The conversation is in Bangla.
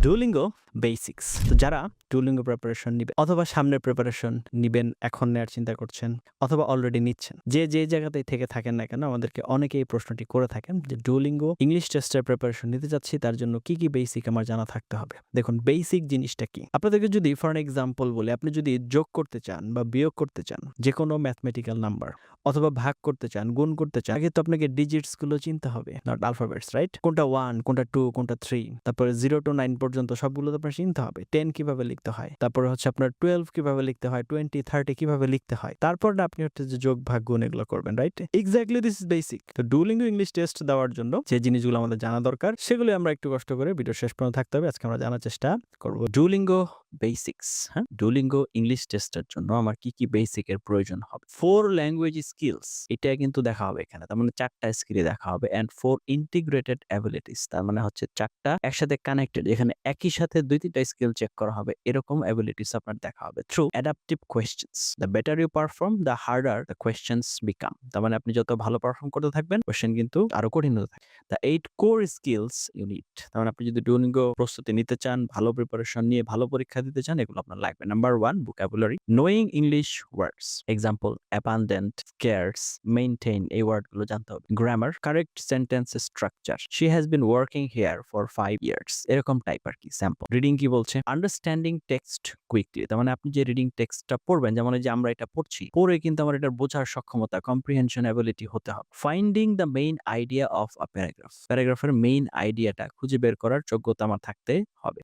Duolingo basics. তো যারা ডুওলিঙ্গো প্রিপারেশন নিবে অথবা সামনের প্রিপারেশন নিবেন, এখন নেয়ার চিন্তা করছেন অথবা অলরেডি নিচ্ছেন, যে জায়গাতেই থেকে থাকেন না কেন, আমাদেরকে অনেকে এই প্রশ্নটি করে থাকেন যে ডুওলিঙ্গো ইংলিশ টেস্টের প্রিপারেশন নিতে যাচ্ছি, তার জন্য কি বেসিক আমার জানা থাকতে হবে। দেখুন, বেসিক জিনিসটা কি? আপনাদেরকে যদি ফর অ্যান এক্সাম্পল বলি, আপনি যদি যোগ করতে চান বা বিয়োগ করতে চান যে কোনো ম্যাথমেটিক্যাল নাম্বার, অথবা ভাগ করতে চান, গুণ করতে চান, আগে তো আপনাকে ডিজিটস গুলো চিনতে হবে, নট আলফাবেটস, রাইট? কোনটা 1, কোনটা 2, কোনটা 3, তারপরে 0 to 9 পর্যন্ত সবগুলো তো আপনার চিনতে হবে। 10 কিভাবে লিখতে হয়, তারপরে হচ্ছে আপনার 12 কিভাবে লিখতে হয়, 20, 30 কিভাবে লিখতে হয়, তারপর না আপনি হচ্ছে যে যোগ ভাগ গুণ এগুলো করবেন, right? Exactly this is basic. তো ডুওলিঙ্গো ইংলিশ টেস্ট দেওয়ার জন্য যে জিনিসগুলো আমাদের জানা দরকার, সেগুলো আমরা একটু কষ্ট করে ভিডিও শেষ পর্যন্ত থাকতে হবে, আজকে আমরা জানার চেষ্টা করব। Duolingo basics. হ্যাঁ, ডুওলিঙ্গো ইংলিশ টেস্টের জন্য আমার কি বেসিক এর প্রয়োজন হবে? 4 ল্যাঙ্গুয়েজ স্কিলস, এটা কিন্তু দেখা হবে এখানে। তার মানে 4টা স্কিলই দেখা হবে, এন্ড 4 ইন্টিগ্রেটেড অ্যাবিলিটিস, তার মানে হচ্ছে 4টা একসাথে কানেক্টেড, এখানে একই সাথে 2-3টা স্কিল চেক করা হবে, এরকম অ্যাবিলিটিস আপনার দেখা হবে through adaptive questions. The better you perform, the harder the questions become. তার মানে আপনি যত ভালো পারফর্ম করতে থাকবেন, কোয়েশ্চেন কিন্তু আরো কঠিন হতে থাকবে। The 8 core skills you need, তার মানে আপনি যদি ডুওলিঙ্গো প্রস্তুতি নিতে চান, ভালো প্রিপারেশন নিয়ে ভালো পরীক্ষা দিতে চান, এগুলো আপনার লাগবে। Number 1, vocabulary, knowing English words, example abundant, scarce, maintain, এই ওয়ার্ডগুলো জানতে হবে। Grammar, correct sentence structure, she has been working here for 5 years, এরকম টাইপ আর কি। স্যাম্পল। রিডিং কি বলছে? আন্ডারস্ট্যান্ডিং টেক্সট কুইকলি, তার মানে আপনি যে রিডিং টেক্সটটা পড়বেন, যেমন এই যে আমরা এটা পড়ছি, পড়ে কিন্তু আমার এটার বোঝার সক্ষমতা, কম্প্রিহেনশন অ্যাবিলিটি হতে হবে। Finding the main idea of a paragraph, প্যারাগ্রাফের মেইন আইডিয়াটা খুঁজে বের করার যোগ্যতা আমার থাকতে হবে।